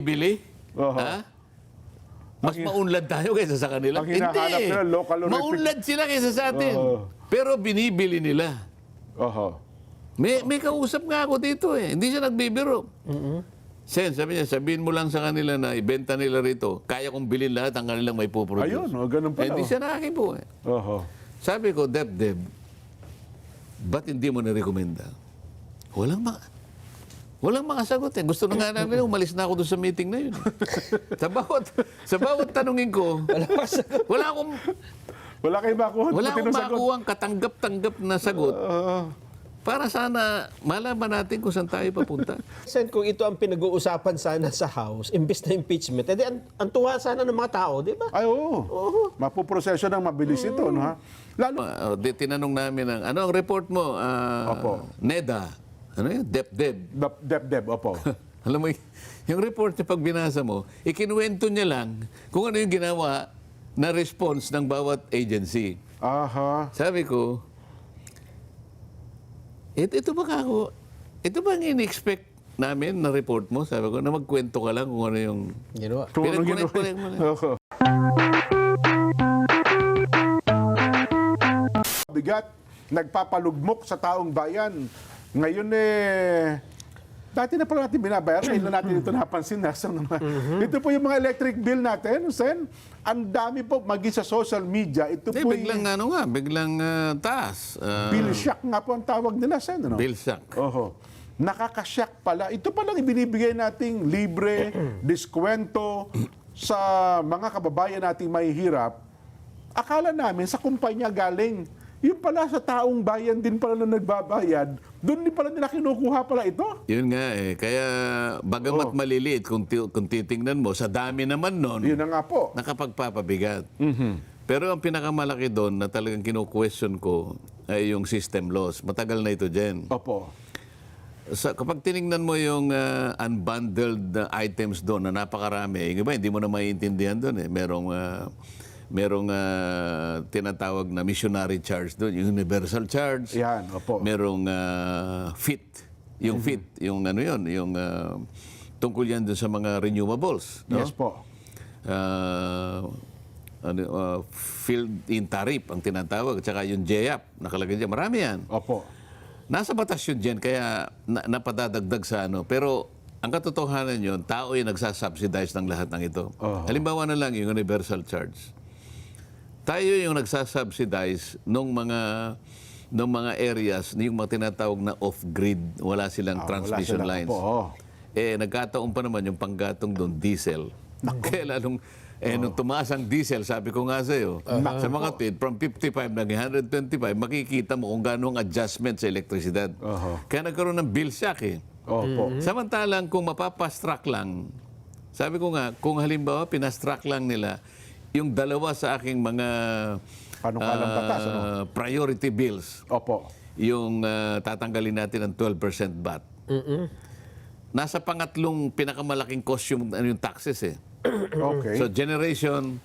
Bili? Oho. Ha? Mas maunlad tayo kaysa sa kanila. Ang hinahanap nila, low calorific. Maunlad sila kaysa sa atin. Pero binibili nila. Oho. May kausap nga ako dito eh. Hindi siya nagbibiro. Sen, sabi niya, sabihin mo lang sa kanila na ibenta nila rito. Kaya kong bilhin lahat ang kanilang may puproduce. Ayun, ganun pala. Hindi siya nakikipo eh. Oho. Sabi ko, Deb, ba't hindi mo na-recommenda? Walang makasagot eh. Gusto na nga namin, umalis na ako doon sa meeting na yun. sa bawat tanungin ko, Wala kayong makuha. wala akong makuha ang katanggap-tanggap na sagot. Para sana malaman natin kung saan tayo papunta. Sen, kung ito ang pinag-uusapan sana sa House, imbes na impeachment, edi ang tuwa sana ng mga tao, di ba? Ay, oo. Mapuproseso ng mabilis ito, no ha? Lalo. Tinanong namin, ano ang report mo, Opo. NEDA? Ano yun? Dep, opo. Alam mo, yung report niya pag binasa mo, ikinuwento niya lang kung ano yung ginawa na response ng bawat agency. Aha. Sabi ko, ito ba ang in-expect namin na report mo? Sabi ko, na magkwento ka lang kung ano yung... Ginawa. Pinag-connect mo lang. Oho. Bigat, nagpapalugmok sa taong bayan. Ngayon dati na pala natin binabayaran, ngayon na natin ito napansin. Ito po yung mga electric bill natin, Sen. Ang dami po, maging sa social media, ito po Biglang taas. bill shock nga po ang tawag nila, Sen. Ano? Bill shock. Oho. Nakakashock pala. Ito palang ibinibigay nating libre, diskwento sa mga kababayan nating mahihirap. Akala namin sa kumpanya galing. Yung pala sa taong bayan din pala na nagbabayad, doon din pala nila kinukuha pala ito. Yun nga eh. Kaya bagamat maliliit, kung titingnan mo, sa dami naman nun, Yun na nga po. nakapagpapabigat. Pero ang pinakamalaki doon na talagang kinu-question ko ay yung system loss. Matagal na ito dyan. Opo. Kapag tinignan mo yung unbundled items doon na napakarami, yung iba hindi mo na maiintindihan doon eh. Merong tinatawag na missionary charge doon, yung universal charge. Yan, opo. Merong FIT. Yung FIT, yung ano yun, yung tungkol yan doon sa mga renewables. No? Yes po. Field in tariff ang tinatawag, at saka yung JEAP, nakalagay dyan. Marami yan. Opo. Nasa batas yun dyan, kaya napadadagdag sa ano. Pero ang katotohanan yun, tao yung nagsasubsidize ng lahat ng ito. Halimbawa na lang yung universal charge. Tayo yung nagsasubsidize nung mga areas, yung mga tinatawag na off-grid, wala silang transmission wala lines. Po, Nagkataon pa naman yung panggatong doon, diesel. Kaya lalong, nung tumaas ang diesel, sabi ko nga sa'yo, sa mga TID, from 55 naging 125, makikita mo kung gano'ng adjustment sa elektrisidad. Kaya nagkaroon ng bill shock eh. Opo. Samantalang kung mapapastrack lang, sabi ko nga, kung halimbawa pinastrack lang nila, yung dalawa sa aking mga Panukalang batas, ano? priority bills, Opo. yung tatanggalin natin ng 12% VAT. Nasa pangatlong pinakamalaking cost yung taxes eh. Okay. So generation,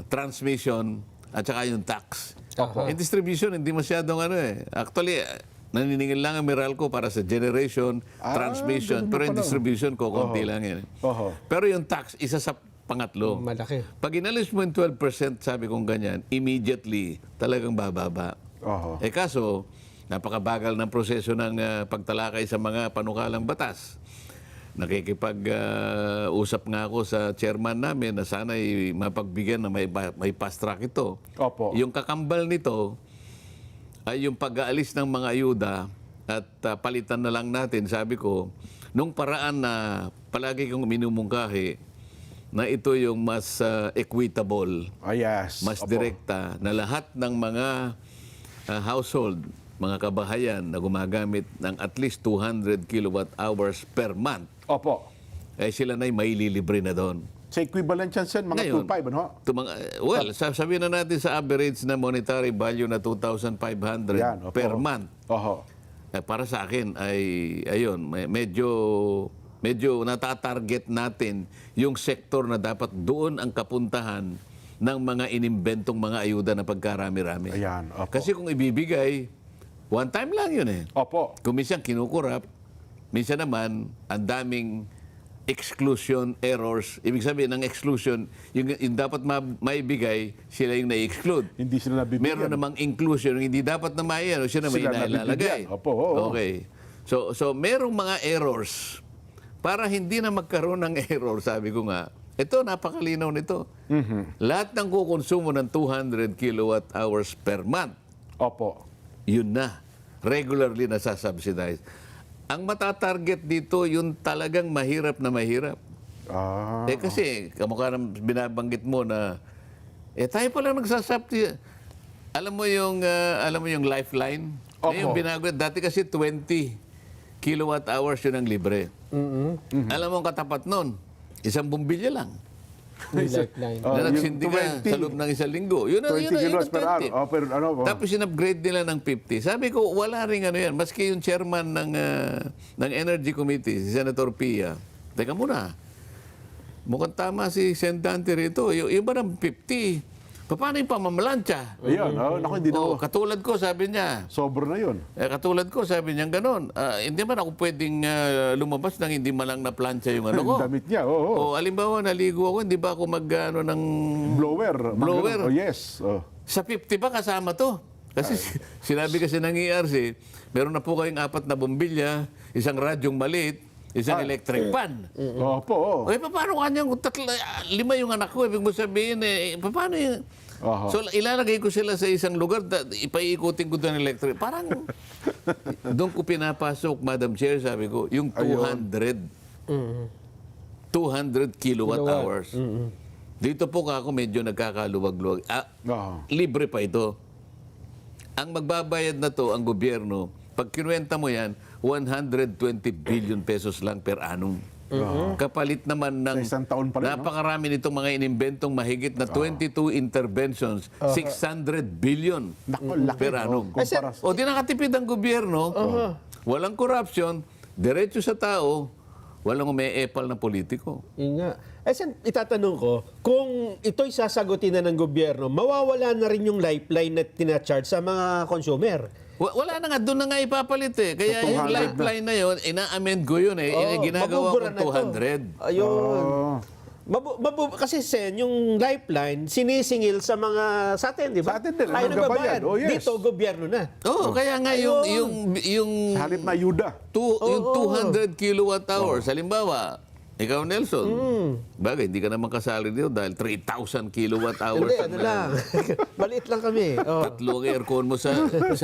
transmission, at saka yung tax. Yung distribution, hindi masyadong ano eh. Actually, naniningil lang ang Meralco para sa generation, transmission, ganun pero na yung pala. distribution ko, konti lang yan. Oho. Pero yung tax, isa sa pangatlo. Malaki. Pag inalis mo yung 12%, sabi kong ganyan, immediately, talagang bababa. Oho. Kaso, napakabagal ng proseso ng pagtalakay sa mga panukalang batas. Nakikipag-usap nga ako sa chairman namin na sana'y mapagbigyan na may fast track ito. Opo. Yung kakambal nito ay yung pag-aalis ng mga ayuda at palitan na lang natin, sabi ko, nung paraan na palagi kong minumungkahi na ito yung mas equitable, Yes. mas Opo. direkta, na lahat ng mga household, mga kabahayan na gumagamit ng at least 200 kilowatt hours per month, Opo. sila na'y maililibre na doon. Sa equivalent yan, Sen, mga Ngayon, 2.5, ano? Sabihin na natin sa average na monetary value na 2,500 Yan, opo. per month. Oho. Para sa akin ay, ayun, medyo natatarget natin yung sektor na dapat doon ang kapuntahan ng mga inimbentong mga ayuda na pagkarami-rami. Ayan, opo. Kasi kung ibibigay, one time lang yun eh. Opo. Kung minsan kinukurap, minsan naman ang daming exclusion errors. Ibig sabihin, ng exclusion, yung dapat maibigay, sila yung na-exclude. Hindi sila nabibigyan. Meron namang inclusion, yung hindi dapat na maiyan, siya naman Sila inailalagay. nabibigyan. Opo, oo. Okay. So merong mga errors. Para hindi na magkaroon ng error, sabi ko nga, ito, napakalinaw nito. Lahat ng kukonsumo ng 200 kilowatt hours per month, Opo. yun na. Regularly nasasubsidize. Ang matatarget dito, yung talagang mahirap na mahirap. Ah. Kasi, kamukha ng binabanggit mo na, tayo pala nagsasubsidize. Alam mo yung lifeline? Opo. Yung binago, dati kasi 20 kilowatt hours yun ang libre. Alam mo ang katapat nun? Isang bumbilya lang. Yung lifeline. Oh, Na yung nagsindi ka 20. sa loob ng isang linggo. Yun ang 20 kilos per hour. 20. Oh, pero ano, oh. Tapos in-upgrade nila ng 50. Sabi ko, wala rin ano yan. Maski yung chairman ng Energy Committee, si Senator Pia. Teka muna. Mukhang tama si Sen Dante rito. Yung iba ng 50. Paano yung pamamalansya? Ayun, naku, hindi na. Katulad ko, sabi niya. Sobra na yun. Katulad ko, sabi niya gano'n. Hindi man ako pwedeng lumabas nang hindi man lang na-plancha yung ano ko. Yung damit niya, oo. O, alimbawa, naligo ako, hindi ba ako ng... Blower. Blower. Oh, yes. Oh. Sa 50 ba kasama to? Kasi sinabi kasi ng ERC, meron na po kayong 4 na bombilya, isang radyong maliit, isang electric pan. Opo, oo. Okay, paano kanyang 5 yung anak ko? Ibig mo sabihin, paano yung... Aha. So, ilalagay ko sila sa isang lugar, ipaikutin ko doon electric. Parang, doon ko pinapasok, Madam Chair, sabi ko, yung 200 kilowatt hours. Dito po ako medyo nagkakaluwag-luwag. Aha. Libre pa ito. Ang magbabayad na to, ang gobyerno, pag kinuwenta mo yan, 120 billion pesos lang per annum. Kapalit naman ng Sa isang taon pa rin, no? napakarami nitong mga inimbentong mahigit na 22 interventions, 600 billion Naku, laki. per annum. Kumparas. O di nakatipid ang gobyerno, walang corruption, diretso sa tao, walang umeepal na politiko. Yun nga. Sen, itatanong ko, kung ito'y sasagutin na ng gobyerno, mawawala na rin yung lifeline na tinacharge sa mga consumer. Wala na nga, doon na nga ipapalit eh. Kaya So, 200 yung lifeline na yun, ina-amend ko yun eh. Ginagawa mabubura ko na to. 200. Ayun. Oh. Kasi Sen, yung lifeline, sinisingil sa mga, sa atin, di ba? Sa atin din, Tayo ang nagbabayad. nagbabayad. Oh, yes. Dito, gobyerno na. Oo, kaya nga yung Sa halip na ayuda. yung 200 kilowatt hours, halimbawa, ikaw Nelson, bagay, hindi ka naman kasali dito dahil 3,000 kilowatt hours. Hindi, ano lang. Maliit lang kami. Oh. Tatlong aircon mo sa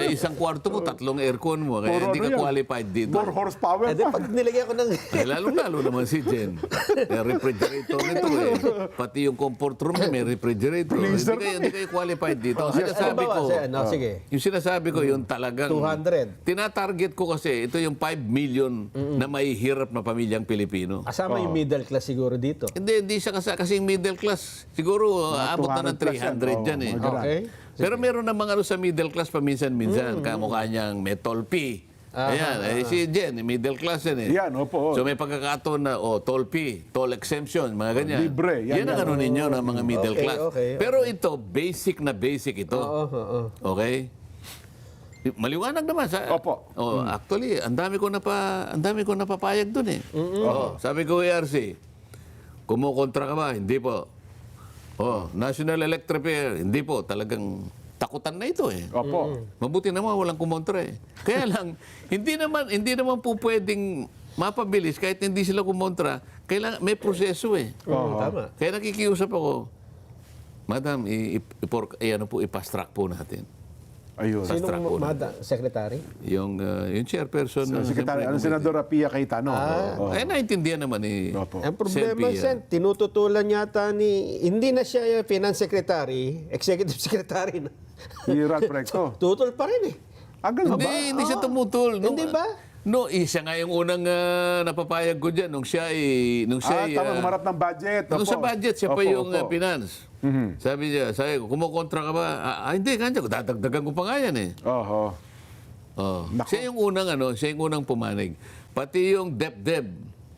isang kwarto mo, tatlong aircon mo. Kaya Puro hindi ka ano yan? qualified dito. More horsepower Eh, di, pa. pag nilagyan ko ng... Ay, lalong-lalo naman si Jen. May refrigerator nito eh. Pati yung comfort room niya may refrigerator. Freezer Hindi kayo qualified dito. Ang sinasabi ko, Sige. yung sinasabi ko, yung talagang... 200. Tinatarget ko kasi, ito yung 5 million na may hirap na pamilyang Pilipino. Kasama yung middle class siguro dito. Hindi siya kasing middle class. Siguro aabot na ng 200 plus yan. 300 dyan eh. Oh, Okay. Pero meron namang ano sa middle class paminsan-minsan. Kamukha niyang may tolpi. Ayan, si Jen, middle class yan eh. Yan, opo. So may pagkakataon na, tolpi, toll exemption, mga ganyan. Libre, yan, Yan ang yan. ano ninyo ng mga middle Okay, class. okay. Pero ito, basic na basic ito. Okay? Maliwanag naman sa Opo. actually ang dami ko napapayag doon eh. Sabi ko ERC, kumukontra ka ba? Hindi po. National Electric Repair, hindi po. Talagang takutan na ito eh. Opo. Mabuti naman walang kumontra eh. Kaya lang hindi naman po pwedeng mapabilis kahit hindi sila kumontra. Kailangan may proseso eh. Tama. Kaya nakikiusap ako, Madam, i-fast track po natin. Ayun. Fast track po Sinong natin. secretary? Yung chairperson ng Secretary, ano, Senadora Pia Cayetano. Oo. Ay, naintindihan naman ni Opo. Ang problema, Sen Pia. Sen, tinututulan yata hindi na siya finance secretary, executive secretary na. Si Ralph Recto. Tutol pa rin eh. Ganun ba? Hindi siya tumutol. Hindi ba? No, siya nga yung unang napapayag ko dyan nung siya ay... Tama, humarap ng budget. Nung Opo. sa budget, siya pa Opo, yung opo. finance. Sabi ko, kumukontra ka ba? Hindi, kanya ko, dadagdagan ko pa nga yan eh. Oho. Nako. Siya yung unang pumanig. Pati yung DepDep.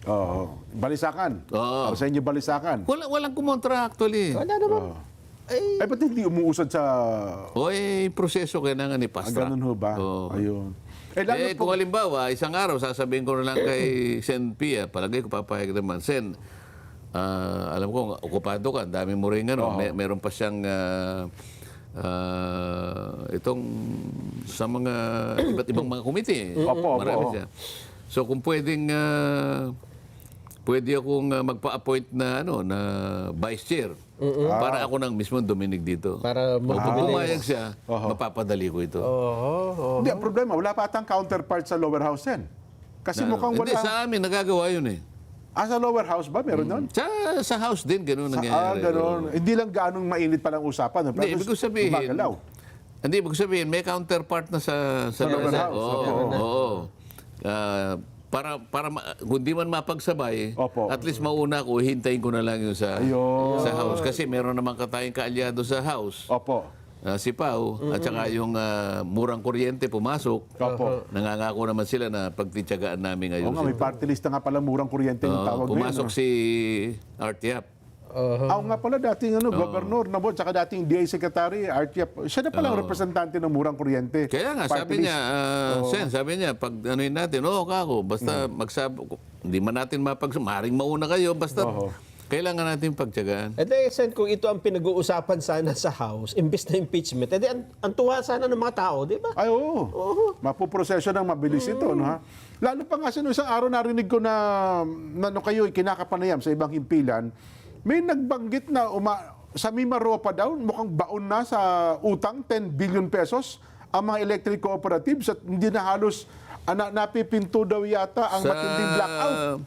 Oo. Balisakan. Oo. Para sa inyo balisakan. Walang kumontra actually. Wala naman. Ay, ba't hindi umuusad sa... O proseso kailangan i-fast track. Ganun ho ba? Oo. Ayun. lalo Kung halimbawa, isang araw, sasabihin ko na lang kay Sen Pia, palagay ko papayag naman, Sen, alam ko, okupado ka, ang dami mo rin ano, meron pa siyang itong sa mga iba't ibang mga committee. Marami siya. So kung pwedeng pwede akong magpa-appoint na na vice chair para ako nang mismo duminig dito. Para Kung pumayag siya, mapapadali ko ito. Hindi, ang problema, wala pa atang counterpart sa lower house yan. Kasi mukhang Hindi, wala. sa amin nagagawa yun eh. Sa lower house ba? Meron nun? Sa house din, ganun nangyayari. Gano'n. Hindi lang ganong mainit palang usapan. Hindi, ibig ko sabihin, gumagalaw. hindi, ibig sabihin, may counterpart na sa lower house. Oo. Para kung di man mapagsabay, at least mauna ko, hintayin ko na lang yun sa house. Kasi meron naman katayang kaalyado sa house. Opo. Si Pao, at saka yung murang kuryente pumasok. Opo. Nangangako naman sila na pagtityagaan namin ngayon. Oo nga, may party list na nga pala murang kuryente yung tawag pumasok ngayon. si Artiap. Ako nga pala dating gobernur na po, tsaka dating DA Secretary, Artiap, siya na palang representante ng murang kuryente. Kaya nga, Party sabi list. niya, Sen, sabi niya, pag anuin natin, kako, basta hindi man natin maring mauna kayo, basta kailangan natin pagtyagaan. Sen, kung ito ang pinag-uusapan sana sa House, imbes na impeachment, ang tuwa sana ng mga tao, di ba? Ay, oo. Mapuproseso ng mabilis ito, no, ha? Lalo pa nga sa isang araw narinig ko na kayo kinakapanayam sa ibang himpilan, may nagbanggit na sa Mimaropa daw, mukhang baon na sa utang, 10 billion pesos ang mga electric cooperatives at hindi na halos napipinto daw yata ang matinding blackout.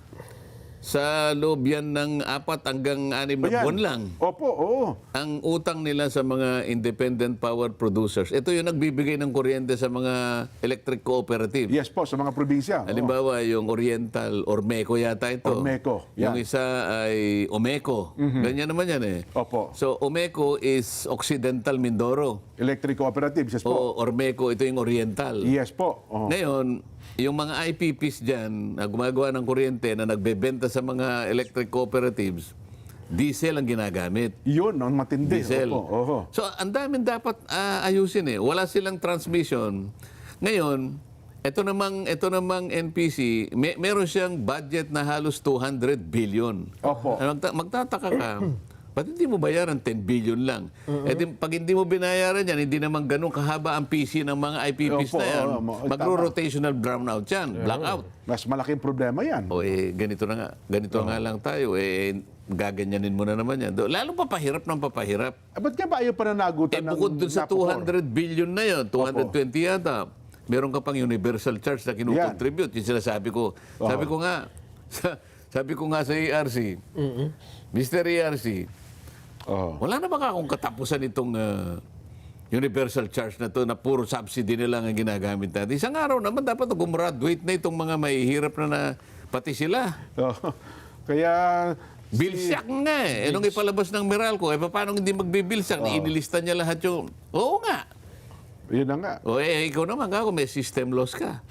Sa loob yan ng 4 hanggang 6 na buwan lang. Opo, oo. Ang utang nila sa mga independent power producers, ito yung nagbibigay ng kuryente sa mga electric cooperative. Yes po, sa mga probinsya. Halimbawa, yung Oriental, Ormeco yata ito. Ormeco, Yung yan. isa ay Omeco. Ganyan naman yan eh. Opo. So, Omeco is Occidental Mindoro. Electric cooperatives, yes po. O Ormeco, ito yung Oriental. Yes po. Oo. Ngayon, yung mga IPPs dyan na gumagawa ng kuryente na nagbebenta sa mga electric cooperatives, diesel ang ginagamit. Yun, ang matindi. Diesel. Opo, oho. So, ang daming dapat ayusin eh. Wala silang transmission. Ngayon, ito namang NPC, meron siyang budget na halos 200 billion. Opo. Magtataka ka, ba't hindi mo bayaran 10 billion lang? Pag hindi mo binayaran yan, hindi naman ganun kahaba ang PC ng mga IPPs Opo, na yan. tama. Magro-rotational brownout yan, blackout. Mas malaking problema yan. O ganito na nga. Ganito nga lang tayo. Gaganyanin mo na naman yan. Lalo papahirap ng papahirap. Ba't nga ba ayaw pa nanagutan ng Bukod dun sa napupor? 200 billion na yun, 220 yata, meron ka pang universal charge na kinukontribute. Yung sinasabi ko. Sabi ko nga sa ERC, Mr. ERC, wala na ba akong katapusan itong universal charge na to na puro subsidy na lang ang ginagamit natin? Isang araw naman dapat gumraduate na itong mga mahihirap na pati sila. Kaya... Bilsyak nga eh. Nung ipalabas ng Meralco, paano hindi magbibilsyak? Inilista niya lahat yung... Oo nga. Yun na nga. Ikaw naman kako, may system loss ka.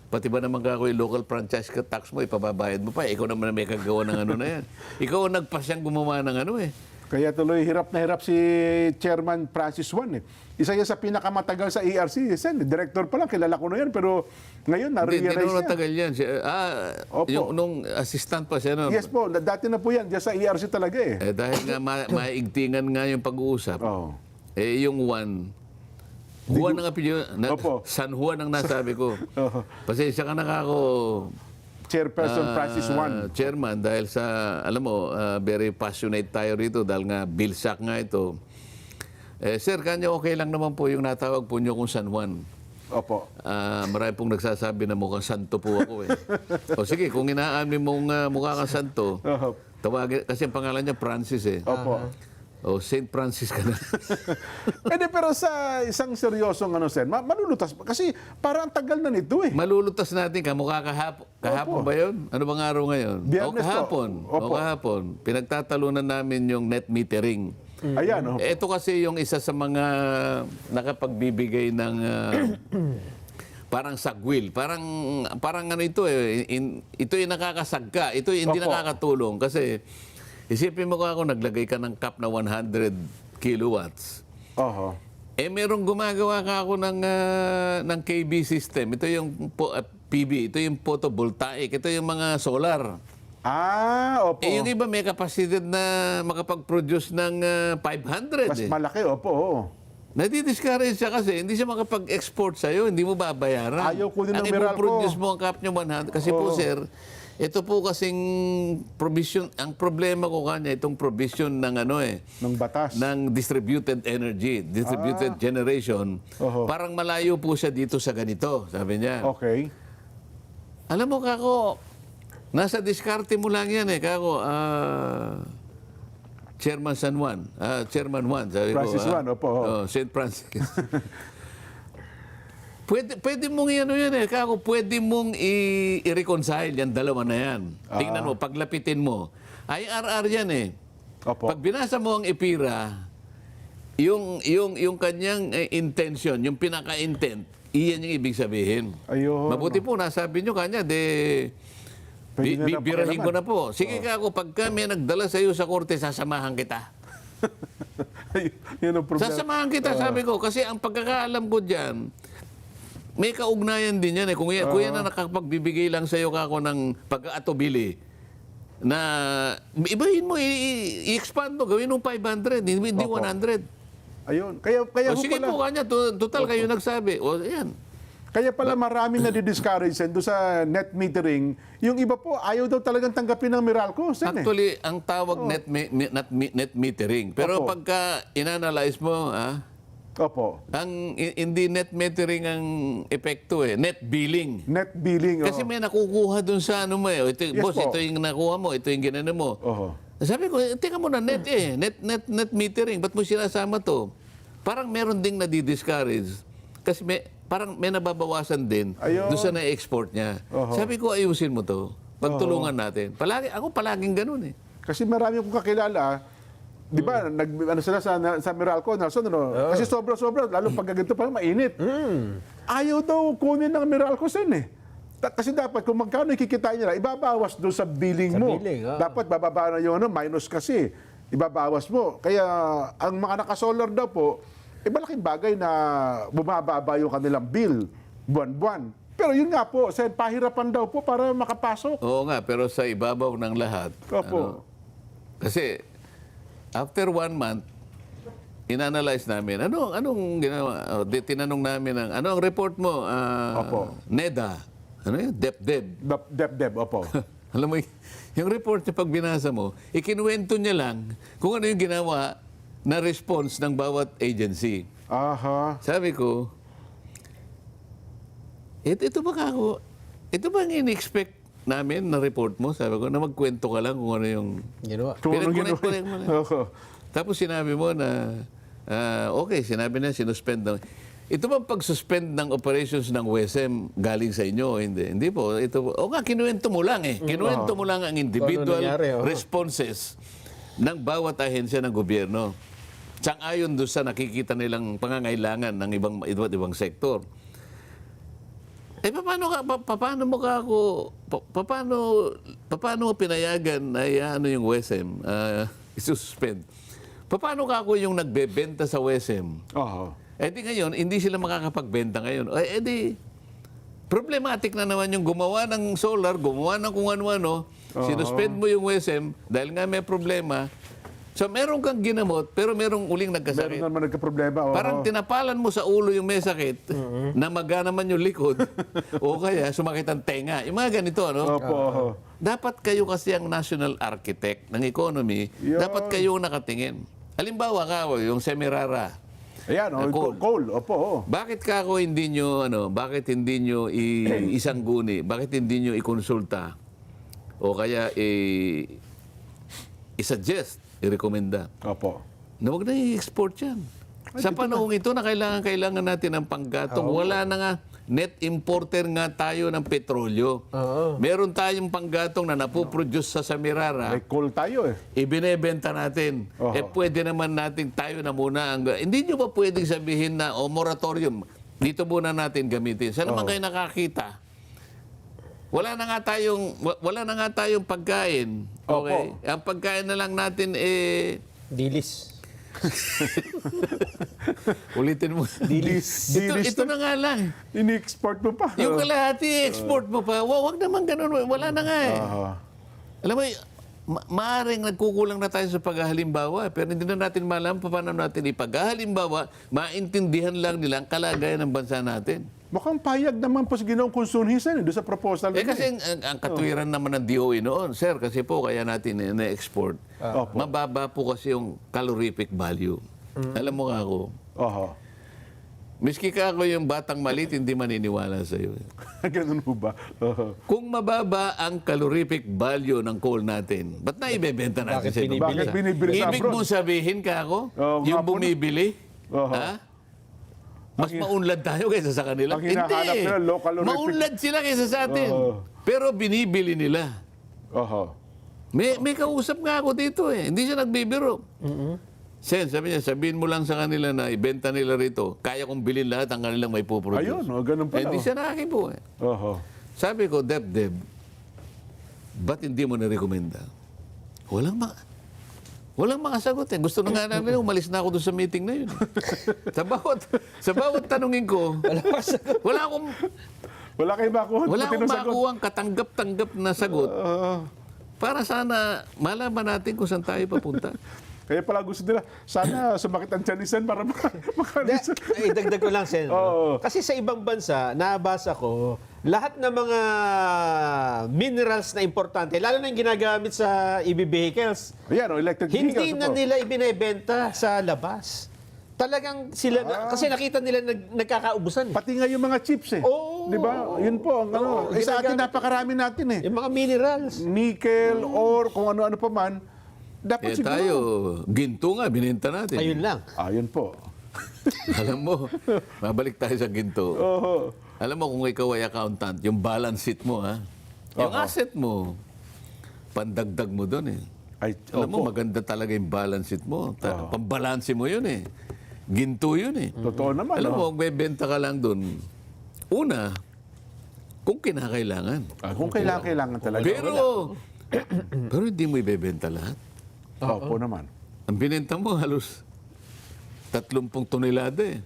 Pati ba naman kako yung local franchise tax mo, ipababayad mo pa. Ikaw naman may kagawa ng ano na yan. Ikaw ang nagpasyang gumawa ng ano eh. Kaya tuloy hirap na hirap si Chairman Francis Juan. Isa yan sa pinakamatagal sa ERC. Director pa lang, kilala ko na yan. Pero ngayon, Hindi na-realize naman niya. matagal yan. Opo. Nung assistant pa siya. Yes po, dati na po yan. Diyan sa ERC talaga eh. Dahil nga maigtingan nga yung pag-uusap. Oo. Yung Juan ang apelyido. Opo. San Juan ang nasabi ko. Pasensya ka na kako. Chairperson Francis Juan. Chairman, dahil sa, alam mo, very passionate tayo rito dahil nga bilsak nga ito. Sir, kanya okay lang naman po yung natawag po nyo kung San Juan. Opo. Marami pong nagsasabi na mukhang santo po ako eh. O sige, kung inaamin mong mukha kang santo, tawagin, kasi ang pangalan niya Francis eh. Opo. O St. Francis ka na. Pero sa isang seryosong Sen, malulutas. Kasi parang tagal na nito eh. Malulutas natin kamukha kahapon. Kahapon Opo. ba yun? Ano bang araw ngayon? Biyernes po. Kahapon. Opo. Kahapon. Pinagtatalunan namin yung net metering. Ayan. Opo. Ito kasi yung isa sa mga nakapagbibigay ng parang sagwil. Parang ano ito eh. Ito yung nakakasagka. Ito yung hindi Opo. nakakatulong. Kasi isipin mo ako naglagay ka ng cap na 100 kilowatts. Oho. merong gumagawa ka ako ng KB system. Ito yung PV, ito yung photovoltaic, ito yung mga solar. Opo. Yung iba may kapasidad na makapag-produce ng 500. Mas malaki, opo. Nadidiscourage siya kasi hindi siya makapag-export sa'yo, hindi mo babayaran. Ayaw kunin ng Ang Meralco. ipoproduce mo ang Capnia 100. Kasi po, sir, ito po kasing provision, ang problema ko kanya, itong provision ng Ng batas. ng distributed energy, distributed generation, Oho. parang malayo po siya dito sa ganito, sabi niya. Okay. Alam mo, kako, nasa diskarte mo lang yan kako. Chairman San Juan. Chairman Juan, sabi Francis ko. Juan, opo. St. Francis. pwede mong yan kako, pwede mong i-reconcile yan, dalawa na yan. Tingnan mo, paglapitin mo. IRR yan Opo. Pag binasa mo ang EPIRA, yung kanyang intention, yung pinaka-intent, iyan yung ibig sabihin. Ayun. Mabuti po, nasabi nyo kanya, Pwede na bibirahin ko na po. Sige Oh. ka ako, pagka may nagdala sa iyo sa korte, sasamahan kita. Yun ang problema. Sasamahan kita, sabi ko. Kasi ang pagkakaalam ko dyan, may kaugnayan din yan. Kung yan na nakapagbibigay lang sa iyo kako ng pag-aatubili, na ibahin mo, i-expand mo, gawin mo 500, hindi 100. Ayun. Kaya O sige po kanya, total kayo nagsabi. O yan. Kaya pala maraming nadi-discourage doon sa net metering. Yung iba po, ayaw daw talagang tanggapin ng Meralco. Actually, ang tawag net metering. Pero Opo. pagka inanalyze mo, Opo. hindi net metering ang epekto net billing. Net billing. Kasi may nakukuha dun sa ano mo Ito, Yes boss, po. ito yung nakuha mo, ito yung ginano mo. Oho. Sabi ko, teka muna, net metering, ba't mo sinasama to? Parang meron ding nadi-discourage. Kasi parang may nababawasan din Ayun. doon sa na-export niya. Oho. Sabi ko, ayusin mo to. Pagtulungan natin. Ako palaging ganun Kasi marami akong kakilala, di ba, sila sa Meralco, Nelson, kasi sobra-sobra, lalo pag ganito parang mainit. Ayaw daw kunin ng Meralco kasi dapat kung magkano ikikita nila, ibabawas doon sa billing mo. billing, Dapat bababa na yung minus kasi. Ibabawas mo. Kaya ang mga nakasolar daw po, malaking bagay na bumababa yung kanilang bill buwan-buwan. Pero yun nga po, pahirapan daw po para makapasok. Oo nga, pero sa ibabaw ng lahat, Opo. kasi after 1 month, inanalyze namin, anong ginawa? Tinanong namin, ano ang report mo? Opo. NEDA. Ano yun? DepDep. Dep, opo. Alam mo, yung report niya pag binasa mo, ikinuwento niya lang kung ano yung ginawa na response ng bawat agency. Aha. Sabi ko, ito ba ang in-expect namin na report mo? Sabi ko, na magkwento ka lang kung ano yung... Ginawa. Kung anong Pinag-connect mo lang. Oho. Tapos sinabi mo na, okay, sinabi na sinuspend na. Ito bang pag-suspend ng operations ng WSM galing sa inyo? Hindi po. Kinuwento mo lang Kinuwento mo lang ang individual nangyari, responses ng bawat ahensya ng gobyerno. Sang-ayon doon sa nakikita nilang pangangailangan ng iba't ibang sektor. Paano mo pinayagan na yung WSM isususpend? Paano ka ako yung nagbebenta sa WSM? Oho. Di ngayon, hindi sila makakapagbenta ngayon. Di, problematic na naman yung gumawa ng solar, gumawa ng kung ano-ano, sinuspend mo yung WSM dahil nga may problema. So meron kang ginamot, pero merong uling Meron nagkasakit. naman nagka-problema. Oho. Parang tinapalan mo sa ulo yung may sakit, na maga naman yung likod, o kaya sumakit ang tenga. Yung mga ganito, Opo. Oho. Dapat kayo kasi ang national architect ng economy, Yun. dapat kayo nakatingin. Halimbawa yung Semirara, Ayan, coal. Opo. bakit hindi nyo isangguni, bakit hindi nyo ikonsulta, o kaya i-suggest, i-recommenda, Opo. na huwag na i-export yan. Sa panahong ito na kailangan natin ng panggatong, wala na nga, net importer nga tayo ng petrolyo. Meron tayong panggatong na napoproduce sa Semirara, May coal tayo ibinebenta natin. Oho. Pwede naman natin tayo na muna. Hindi nyo ba pwedeng sabihin na, moratorium, dito muna natin gamitin. Saan naman kayo nakakita? Wala na nga tayong pagkain. Okay? Opo. Ang pagkain na lang natin, Dilis. Ulitin mo. Ito na nga lang. Ini-export mo pa. Yung kalahati, export mo pa. Wag naman ganun. Wala na nga eh. Alam mo, maaring nagkukulang na tayo sa paghahalimbawa, pero hindi na natin malaman paano natin ipaghahalimbawa, maintindihan lang nila ang kalagayan ng bansa natin. Mukhang payag naman po si Ginoong Consunhisan doon sa proposal. Kasi ang katwiran naman ng DOE noon, sir, kasi po kaya natin na-export, mababa po kasi yung calorific value. Alam mo nga ako, miski ka ako yung batang malit, hindi maniniwala sa'yo. Ganun po ba? Kung mababa ang calorific value ng coal natin, ba't na ibebenta natin Bakit sa ibang binibili? bansa? Bakit binibili sa Ibig abroad? mong sabihin ka ako, yung nga po bumibili, ha? Mas maunlad tayo kaysa sa kanila. Ang hinahanap nila, low calorific. Maunlad sila kaysa sa atin. Pero binibili nila. May kausap nga ako dito eh. Hindi siya nagbibiro. Sen, sabi niya, sabihin mo lang sa kanila na ibenta nila rito. Kaya kong bilhin lahat ang kanilang may puproduce. Ayun, ganun pala. Hindi siya nakikipo eh. Sabi ko, Deb, ba't hindi mo na-recommenda? Walang makasagot eh. Gusto na nga namin, umalis na ako doon sa meeting na yun. sa bawat tanungin ko, Wala kayong makuha. wala akong makuha ang katanggap-tanggap na sagot para sana malaman natin kung saan tayo papunta. Kaya pala gusto nila, sana sumakit ang tiyan para makalisan. Dagdag ko lang, Sen. Oo. Kasi sa ibang bansa, nabasa ko, lahat ng mga minerals na importante, lalo na yung ginagamit sa EV vehicles, Ayan, electric vehicles. hindi na nila ibinebenta sa labas. Talagang sila, kasi nakita nila nagkakaubusan. Pati nga yung mga chips eh. Oo. Di ba? Yun po. Ang sa atin, ginagamit- napakarami natin eh. Yung mga minerals. Nickel, ore, kung ano-ano pa man. Dapat siguro. Tayo, ginto nga, binenta natin. Ayun lang. Ayun po. Alam mo, mabalik tayo sa ginto. Alam mo kung ikaw ay accountant, yung balance sheet mo, ha? Yung asset mo, pandagdag mo doon eh. Ay, Alam mo, maganda talaga yung balance sheet mo. Pambalanse mo yun eh. Ginto yun eh. Totoo naman. Alam mo, kung bebenta ka lang doon, una, kung kinakailangan. Kung kailangan talaga. Pero hindi mo ibebenta lahat. Opo naman. Ang binenta mo halos 30 tonelada eh.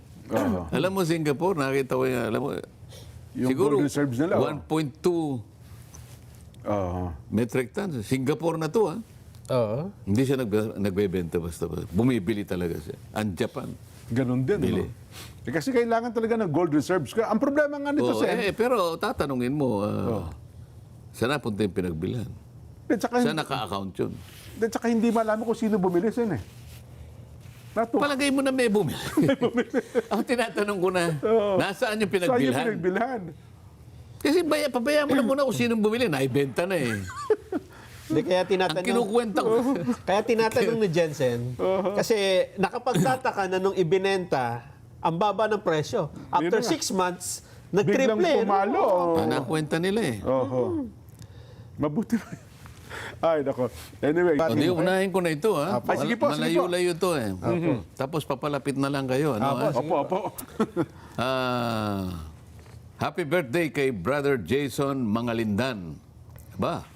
Alam mo, Singapore, nakita ko yung, alam mo, Yung siguro gold reserves nila. 1.2 metric tons. Singapore na to, ha? Oo. Hindi siya nagbebenta basta. Bumibili talaga siya. Ang Japan. Ganun din. Bili. No? Kasi kailangan talaga ng gold reserves. Ang problema nga nito, Pero tatanungin mo, saan napunta yung pinagbilhan? Saan naka-account yun? Tsaka hindi malaman kung sino bumili sin eh. Palagay mo na may bumili. Ang tinatanong ko na, nasaan yung Saan yung pinagbilhan? pinagbilhan? Kasi pabayaan mo na muna kung sinong bumili. Naibenta na eh. Hindi, kaya Ang tinatanong, kinukwenta ko. kaya tinatanong ni Jensen, kasi nakapagtataka na nung ibinenta, ang baba ng presyo. After 6 months, Biglang nag-triple. pumalo. Nakwenta nila eh. Mabuti na. Ay, nako. Anyway. Hindi, unahin ko na ito, ha? Ay, sige po, sige po. Malayo-layo ito, eh. Tapos papalapit na lang kayo, ano? ha? Opo. Happy birthday kay Brother Jason Mangalindan. Ba?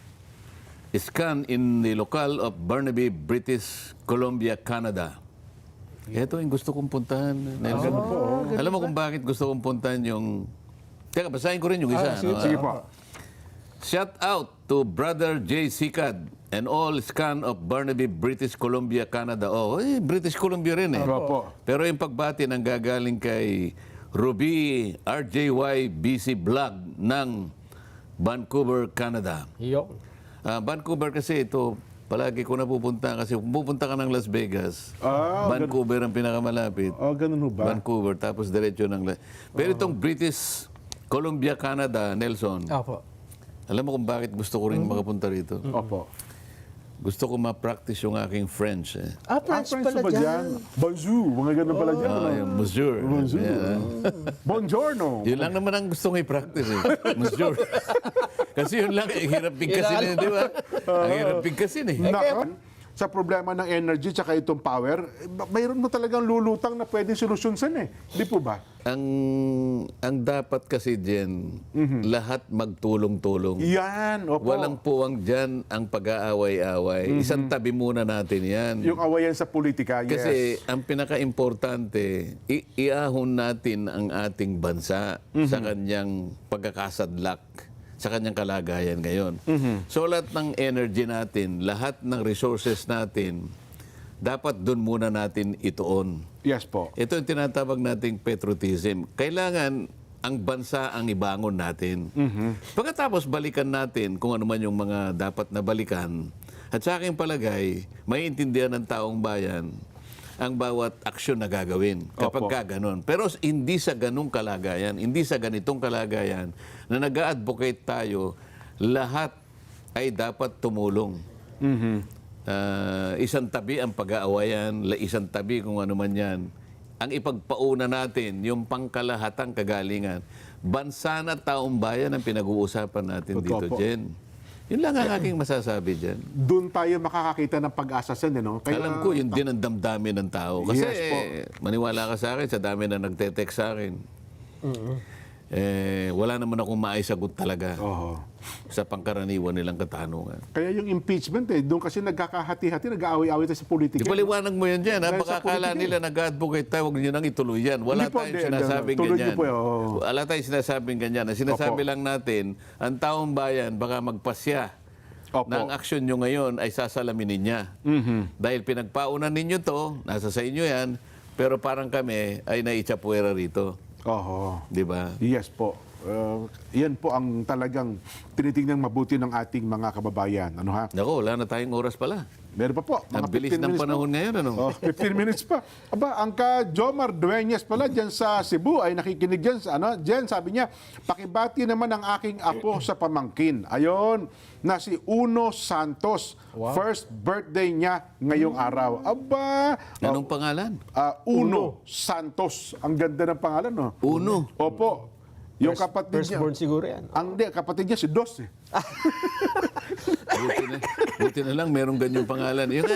Scan in the local of Burnaby, British Columbia, Canada. Ito yung gusto kong puntahan, Nelson. Alam mo kung bakit gusto kong puntahan yung... Teka, basahin ko rin yung isa. Sige po. Shout out to Brother J. Sikad and all scan of Burnaby, British Columbia, Canada. British Columbia rin eh. Opo. Pero yung pagbati nang gagaling kay Ruby RJY BC Vlog ng Vancouver, Canada. Vancouver kasi ito, palagi ko napupunta kasi kung pupunta ka ng Las Vegas, Vancouver ang pinakamalapit. Ganun ho ba? Vancouver, tapos diretso ng... Pero itong British Columbia, Canada, Nelson, Opo. alam mo kung bakit gusto ko rin makapunta rito? Opo. Gusto ko ma-practice yung aking French. Eh. French Friends pala ba dyan. dyan? Bonjour. Mga ganun pala dyan. Yung Monsieur. Bonjour. Ayan, Buongiorno. Yun lang naman ang gusto kong i-practice. Eh. Monsieur. Kasi yun lang, hirap bigkasin eh, di ba? Ang hirap bigkasin eh. Nako. sa problema ng energy tsaka itong power, mayroon mo talagang lulutang na pwedeng solusyon Di po ba? Ang dapat kasi dyan, lahat magtulong-tulong. Yan, opo. Walang puwang dyan ang pag-aaway-away. Isang tabi muna natin yan. Yung awayan sa politika, yes. Kasi ang pinaka-importante, iahon natin ang ating bansa sa kanyang pagkakasadlak, sa kanyang kalagayan ngayon. So lahat ng energy natin, lahat ng resources natin, dapat doon muna natin ituon. Yes po. Ito yung tinatawag nating patriotism. Kailangan ang bansa ang ibangon natin. Pagkatapos balikan natin kung ano man yung mga dapat na balikan. At sa aking palagay, maiintindihan ng taong bayan ang bawat aksyon na gagawin kapag ka ganun. Pero hindi sa ganung kalagayan, hindi sa ganitong kalagayan na nag-a-advocate tayo, lahat ay dapat tumulong. Isang tabi ang pag-aawayan, isang tabi kung ano man yan. Ang ipagpauna natin, yung pangkalahatang kagalingan. Bansa na taong bayan ang pinag-uusapan natin Totoo dito, po. Jen. Yun lang ang aking masasabi dyan. Doon tayo makakakita ng pag-asa no? Kaya, Alam ko, yun din ang damdamin ng tao. Kasi Yes po. maniwala ka sa akin, sa dami na nagte-text sa akin. Wala naman akong maisagot talaga Oho. sa pangkaraniwan nilang katanungan. Kaya yung impeachment doon kasi nagkakahati-hati, nag-aaway-aaway tayo sa politika. Ipaliwanag mo yan dyan. Dahil Baka sa akala politika nila nag-advocate tayo, huwag nyo nang ituloy yan. Wala Hindi po, tayong hindi. sinasabing Tuloy ganyan. niyo po, oo. Wala tayong sinasabing ganyan. Ang sinasabi Opo. lang natin, ang taong bayan baka magpasya Opo. na ang aksyon nyo ngayon ay sasalaminin niya. Dahil pinagpaunan ninyo to, nasa sa inyo yan, pero parang kami ay naitsapuera rito. Oho. Di ba? Yes po. Yan po ang talagang tinitingnan mabuti ng ating mga kababayan. Ano ha? Naku, wala na tayong oras pala. Meron pa po. Ang bilis 15 ng minutes panahon ngayon, ano? Oh, 15 minutes pa. Aba, ang ka Jomar Dueñas pala dyan sa Cebu ay nakikinig dyan. Jen, sabi niya, pakibati naman ang aking apo sa pamangkin. Ayon, na si Uno Santos. First birthday niya ngayong araw. Aba, Anong pangalan? Uno Santos. Ang ganda ng pangalan, no? Uno. Opo. Yung kapatid niya. Firstborn siguro yan. Ang kapatid niya si Dos. Buti na lang, merong ganyang pangalan. Yung,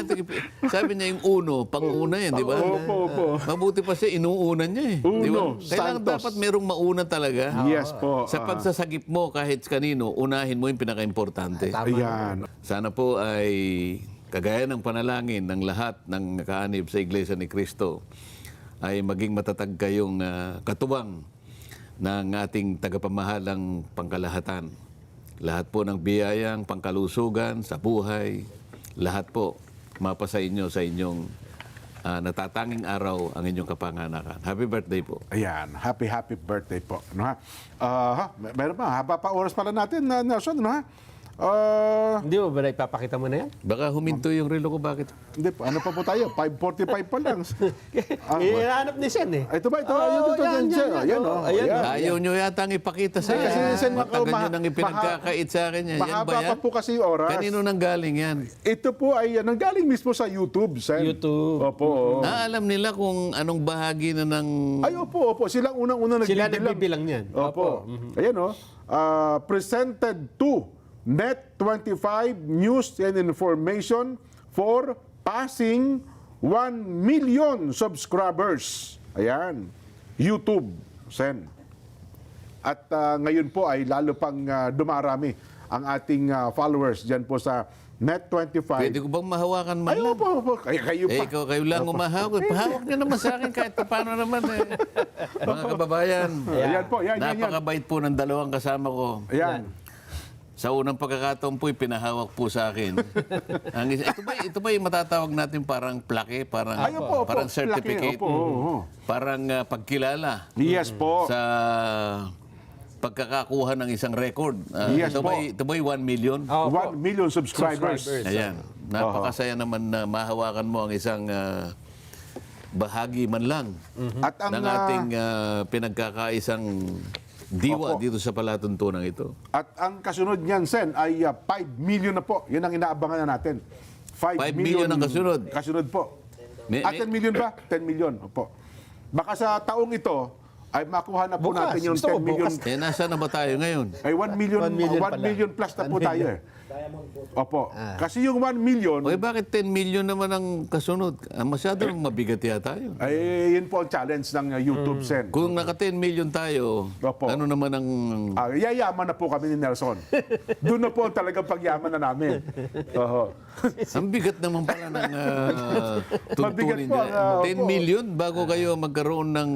sabi niya yung uno, pang-una yan, di ba? Opo. Mabuti pa siya, inuunan niya eh. Di ba? Uno, Kailangan Santos. dapat merong mauna talaga. Yes po. Sa pagsasagip mo, kahit kanino, unahin mo yung pinaka-importante. Ayan. Sana po ay kagaya ng panalangin ng lahat ng nakaanib sa Iglesia ni Cristo ay maging matatag kayong katuwang ng ating tagapamahalang pangkalahatan. Lahat po ng biyayang pangkalusugan sa buhay, lahat po mapasa inyo sa inyong natatanging araw ang inyong kapanganakan. Happy birthday po. Ayan, happy birthday po. Ano ha? Meron pa, haba pa oras pala natin, Nelson, ano ha? Hindi mo ba na ipapakita mo na yan? Baka huminto yung relo ko, bakit? Hindi, ano pa po tayo? 5:45 pa lang. Hinahanap ni Sen eh. Ito ba? Ito, Oh, yan, yan. Ayan, oh. Ayan. Ayan. Ayaw nyo yata ipakita sa Kasi Sen, matagal nyo maha- nang ipinagkakait sa akin yan. Yan ba Mahaba yan? pa po kasi oras. Kanino nang galing yan? Ito po ay nanggaling mismo sa YouTube, Sen. YouTube. Opo. Alam nila kung anong bahagi na ng... Ay, opo. Silang unang-unang Sila nagbibilang. nagbibilang niyan. Opo. Ayan, oh. Presented to Net25 News and Information for passing 1 million subscribers. Ayan. YouTube, Sen. At ngayon po ay lalo pang dumarami ang ating followers dyan po sa Net25. Pwede ko bang mahawakan man Ay, lang? opo. Kayo pa. Kayo lang umahawak. Pahawak niyo naman sa akin kahit paano naman eh. Mga kababayan, Ayan po, yan. napakabait po ng dalawang kasama ko. Ayan. Sa unang pagkakataon po, pinahawak po sa akin. Ito ba yung matatawag natin parang plaque, parang, Ay, opo. parang certificate, Opo, oo. parang pagkilala Yes po. sa pagkakakuha ng isang record. Yes po. Ito ba yung 1 million? 1 million subscribers. Ayan. Napakasaya naman na mahawakan mo ang isang bahagi man lang At ang ng ating pinagkakaisang diwa Opo. dito sa palatuntunan ito. At ang kasunod niyan, Sen, ay 5 million na po. Yan ang inaabangan na natin. 5 million ang kasunod. Kasunod po. May- 10 million ba? 10 million. Opo. Baka sa taong ito, ay makuha na po Bukas. natin yung Gusto ko 10 million. bukas. Nasa na ba tayo ngayon? Ay 1 million, 1 million 1 pala. million plus na po 1 tayo million. eh. Opo. Kasi yung 1 million, Okay, bakit 10 million naman ang kasunod? Masyado mabigat yata yun. ay yun po ang challenge ng YouTube, Sen. Kung naka 10 million tayo, Opo. ano naman ang... Yayaman na po kami ni Nelson. Doon na po ang talagang pagyaman na namin. Oho. Ang bigat naman pala ng Mabigat tuntunin po niya. ang, 10 opo. million bago kayo magkaroon ng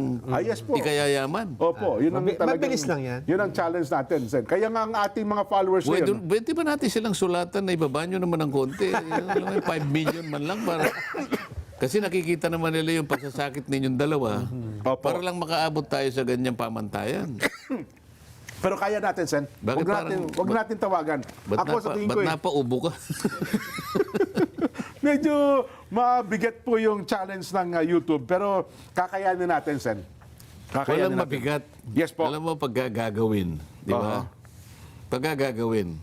Yes po. ikayayaman. Opo, yun ang talagang... Mabilis lang yan. Yun ang challenge natin, Sen. Kaya nga ang ating mga followers Pwede ba natin silang sulatan na ibaba nyo naman ng konti? 5 million man lang para... Kasi nakikita naman nila yung pagsasakit ninyong dalawa. Opo. Para lang makaabot tayo sa ganyang pamantayan. Pero kaya natin, Sen. Bakit Wag natin tawagan. Ako sa tingin ko, ba't napaubo ka? medyo mabigat po yung challenge ng YouTube. Pero kakayanin natin, Sen. Walang natin. mabigat. Yes po. Alam mo, pagkagagawin. Di ba? Pagkagagawin.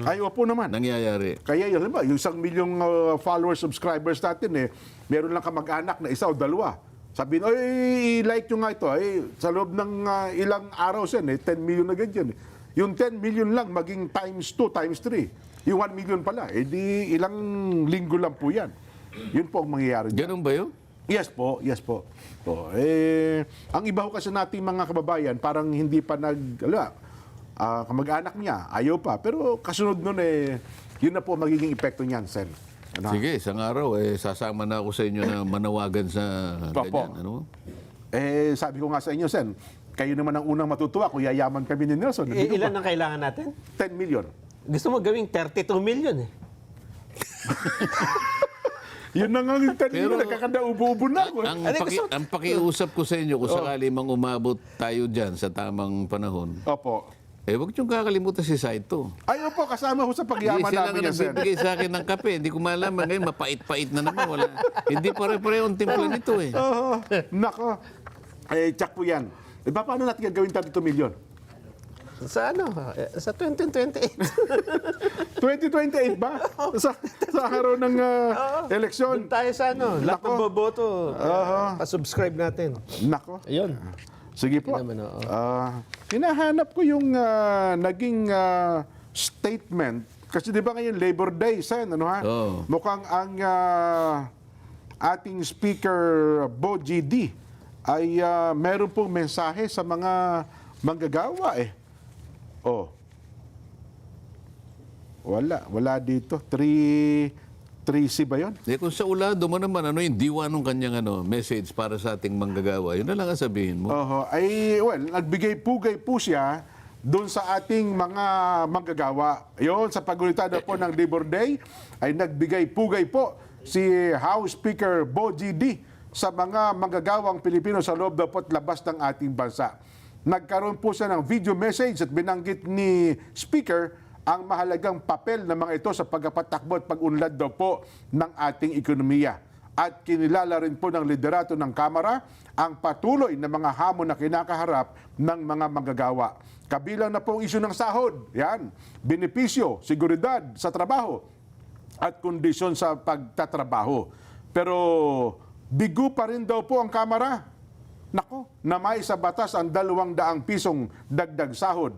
Ay, opo naman. Nangyayari. Kaya yun, halimbawa, yung 1 milyong followers, subscribers natin, meron lang kamag-anak na isa o dalawa. Sabihin, oy, i-like nyo nga ito. Sa loob ng ilang araw, Sen, 10 million na ganyan. Yung 10 million lang, maging times 2, times 3. Yung 1 million pala, di ilang linggo lang po yan. Yun po ang mangyayari dyan. Ganun ba yun? Yes po, yes po. Ang iba ho kasi nating mga kababayan, parang hindi pa kamag-anak niya, ayaw pa. Pero kasunod nun yun na po magiging epekto niyan, Sen. Ano? Sige, isang araw, sasama na ako sa inyo na manawagan sa Opo. ganyan. Ano? Sabi ko nga sa inyo, Sen, kayo naman ang unang matutuwa kung yayaman kami ni Nelson. Hindi ko Ilan pa. ang kailangan natin? 10 million. Gusto mo gawing 32 million eh. Yun na nga yung 10 million, nakakanda ubo-ubo na ako. Ang pakiusap ko sa inyo, kung sakali mang umabot tayo dyan sa tamang panahon, Opo. huwag niyong kakalimutan si Saito. Ay, opo, kasama ko sa Hindi pagyaman sila namin nga yan, Sen. nagbibigay sa akin ng kape. Hindi ko malaman ngayon, mapait-pait na naman. Wala. Hindi pare-pareho ang timpla nito eh. Oo. Nako. Tsak po yan. Paano natin gagawin 32 million? Sa ano? Sa 2028. 2028 ba? sa araw ng eleksyon. Doon tayo sa ano? Lahat ng Nako. boboto. Pa-subscribe natin. Nako. Ayun. Sige po. Yun naman, oo. Hinahanap ko yung naging statement. Kasi di ba ngayon Labor Day, Sen, ano ha? Oo. Mukhang ang ating speaker, Bo GD, ay meron pong mensahe sa mga manggagawa Oh. Wala dito. 3C ba yun? Kung sa ulado mo naman, ano yung diwa nung kanyang message para sa ating manggagawa, yun na lang ang sabihin mo. Nagbigay pugay po siya doon sa ating mga manggagawa. Yon, sa pagulitan na po ng Labor Day, ay nagbigay pugay po si House Speaker Bo GD sa mga manggagawang Pilipino sa loob na po at labas ng ating bansa. Nagkaroon po siya ng video message at binanggit ni Speaker ang mahalagang papel ng mga ito sa pagpapatakbo at pag-unlad daw po ng ating ekonomiya. At kinilala rin po ng liderato ng Kamara ang patuloy na mga hamon na kinakaharap ng mga manggagawa. Kabilang na po ang isyu ng sahod, yan, benepisyo, seguridad sa trabaho at kondisyon sa pagtatrabaho. Pero bigo pa rin daw po ang Kamara. Nako, na may sa batas ang 200 pisong dagdag sahod.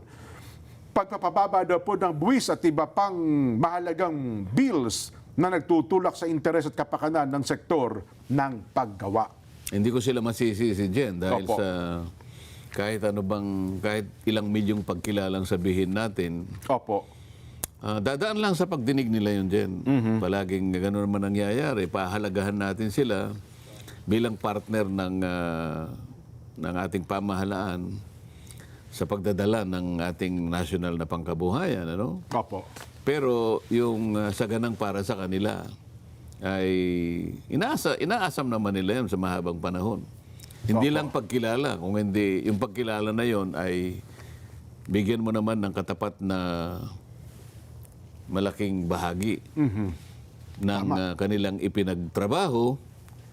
Pagpapababa daw po ng buwis at iba pang mahalagang bills na nagtutulak sa interes at kapakanan ng sektor ng paggawa. Hindi ko sila masisisi dyan dahil Opo. sa kahit ilang milyong pagkilalang sabihin natin, Opo. dadaan lang sa pagdinig nila yun dyan. Palaging gano'n naman nangyayari. Pahalagahan natin sila bilang partner ng ating pamahalaan sa pagdadala ng ating national na pangkabuhayan. Ano? Opo. Pero yung saganang para sa kanila ay inaasam naman nila yun sa mahabang panahon. Hindi lang pagkilala. Kung hindi, yung pagkilala na yon ay bigyan mo naman ng katapat na malaking bahagi ng kanilang ipinagtrabaho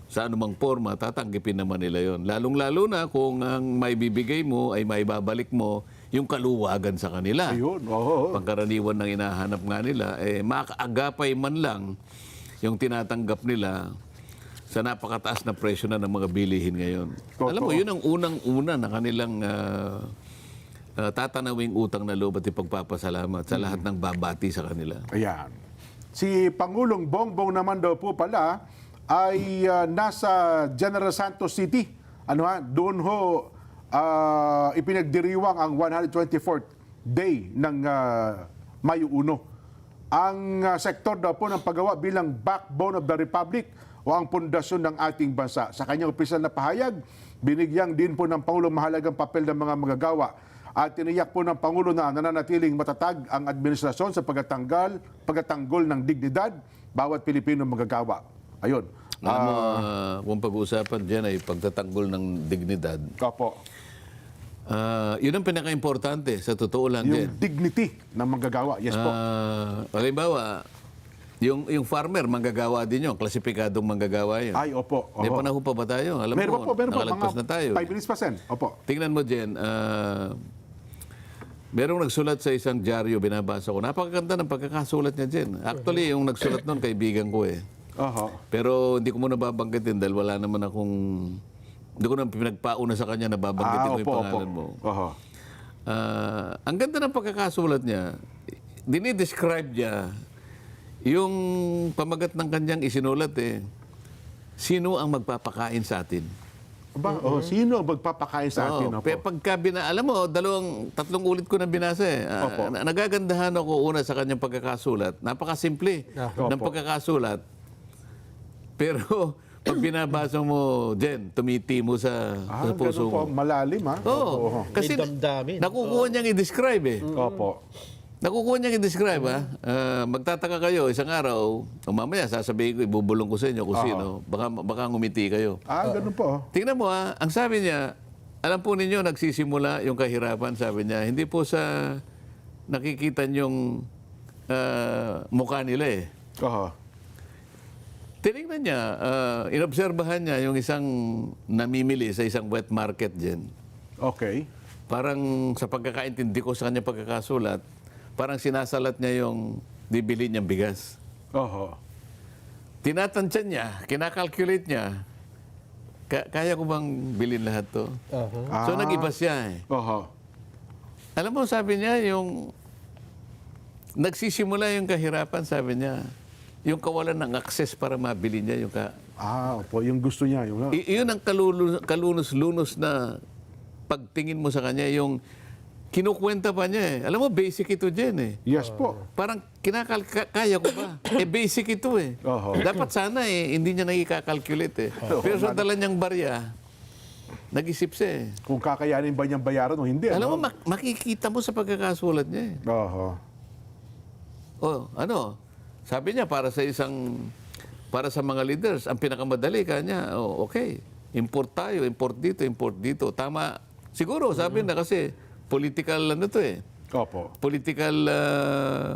sa anumang forma, tatanggipin naman nila yon. Lalong-lalo na kung ang may bibigay mo ay may babalik mo yung kaluwagan sa kanila. Ayun, oo. Pangkaraniwan ng hinahanap nga nila, makaagapay man lang yung tinatanggap nila sa napakataas na presyo na ng mga bilihin ngayon. Totoo. Alam mo, yun ang unang-una na kanilang tatanawing utang na loob at ipagpapasalamat sa lahat ng babati sa kanila. Ayan. Si Pangulong Bongbong naman daw po pala ay nasa General Santos City. Doon ho ipinagdiriwang ang 124th day ng Mayo 1. Ang sektor daw po ng paggawa bilang backbone of the Republic o ang pundasyon ng ating bansa. Sa kanyang opisyal na pahayag, binigyan din po ng Pangulo mahalagang papel ng mga manggagawa at tiniyak po ng Pangulo na nananatiling matatag ang administrasyon sa pagtatanggol ng dignidad bawat Pilipino manggagawa. Ayun. Alam mo, kung pag-uusapan dyan ay pagtatanggol ng dignidad, Opo. yun ang pinaka-importante sa totoo lang din. Yung dignity ng manggagawa. Yes po. Halimbawa, yung farmer, manggagawa din yun. Klasipikadong manggagawa yun. Ay, opo. May panahon pa ba tayo? Alam Meron mo, po. nakalagpas na tayo. 5 minutes pa, Sen. Opo. Tingnan mo, Jen, merong nagsulat sa isang dyaryo, binabasa ko. Napakaganda ng pagkakasulat niya, Jen. Actually, yung nagsulat nun, kaibigan ko eh. Oho. Pero hindi ko muna babanggitin dahil wala naman akong... Hindi ko na pinagpauna sa kanya na babanggitin ko yung pangalan mo. Oho. Ang ganda ng pagkakasulat niya, dinidescribe niya yung pamagat ng kanyang isinulat eh. Sino ang magpapakain sa atin? Sino ang magpapakain sa atin? Opo. Pagka alam mo, tatlong ulit ko na binasa eh. Opo. Nagagandahan ako una sa kanyang pagkakasulat. Napakasimple ng Opo. pagkakasulat. Pero pag binabasa mo, Jen, tumiti mo sa puso ganun po. mo. Malalim, ha? Oo. Kasi May damdamin. nakukuha niyang i-describe eh. Opo. Nakukuha niyang i-describe ha. Magtataka kayo, isang araw, o mamaya sasabihin ko, ibubulong ko sa inyo kung sino. Baka ngumiti kayo. Ganun po. Tingnan mo ha, ang sabi niya, alam po ninyo, nagsisimula yung kahirapan, sabi niya, hindi po sa nakikita niyong mukha nila eh. Oho. Tinignan niya, inobserbahan niya yung isang namimili sa isang wet market dyan. Okay. Parang sa pagkakaintindi ko sa kanyang pagkakasulat, parang sinasalat niya yung bibili niyang bigas. Oho. Tinatansya niya, kinakalculate niya, kaya ko bang bilhin lahat to? So nag-iba siya eh. Oho. Alam mo, sabi niya, yung nagsisimula yung kahirapan, sabi niya, yung kawalan ng access para mabili niya yung Opo. Yung gusto niya. Iyon ang kalunos-lunos na pagtingin mo sa kanya, yung kinukwenta pa niya eh. Alam mo, basic ito dyan eh. Yes po. Parang kaya ko ba? Basic ito eh. Oho. Dapat sana hindi niya nakika-calculate eh. Pero sa dala niyang barya, nag-isip siya eh. Kung kakayanin ba niyang bayaran o hindi. Alam mo, makikita mo sa pagkakasulat niya eh. Oho. Sabi niya, para sa mga leaders, ang pinakamadali kanya, okay, import tayo, import dito. Tama. Siguro, sabi na kasi, political to eh. Opo. Political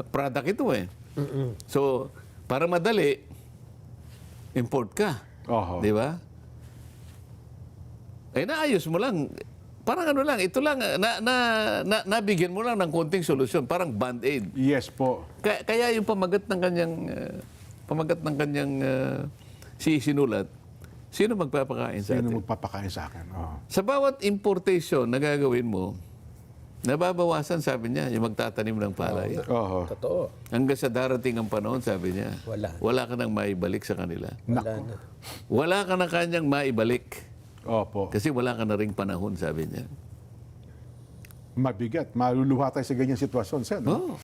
product ito eh. So, para madali, import ka. Oho. Di ba? Naayos mo lang. Parang ano lang, ito lang, nabigyan mo lang ng konting solusyon, parang band-aid. Yes po. Kaya yung pamagat ng kanyang sinulat, sino magpapakain sa Sino atin? magpapakain sa akin? Oho. Sa bawat importation na gagawin mo, nababawasan, sabi niya, yung magtatanim ng palay. Oho. Totoo. Hanggang sa darating ang panahon, sabi niya, wala ka nang maibalik sa kanila. Wala na. Wala ka na kanyang maibalik. Opo. Kasi wala ka na ring panahon, sabi niya. Mabigat. Maluluha tayo sa ganyang sitwasyon, Sen. Oh.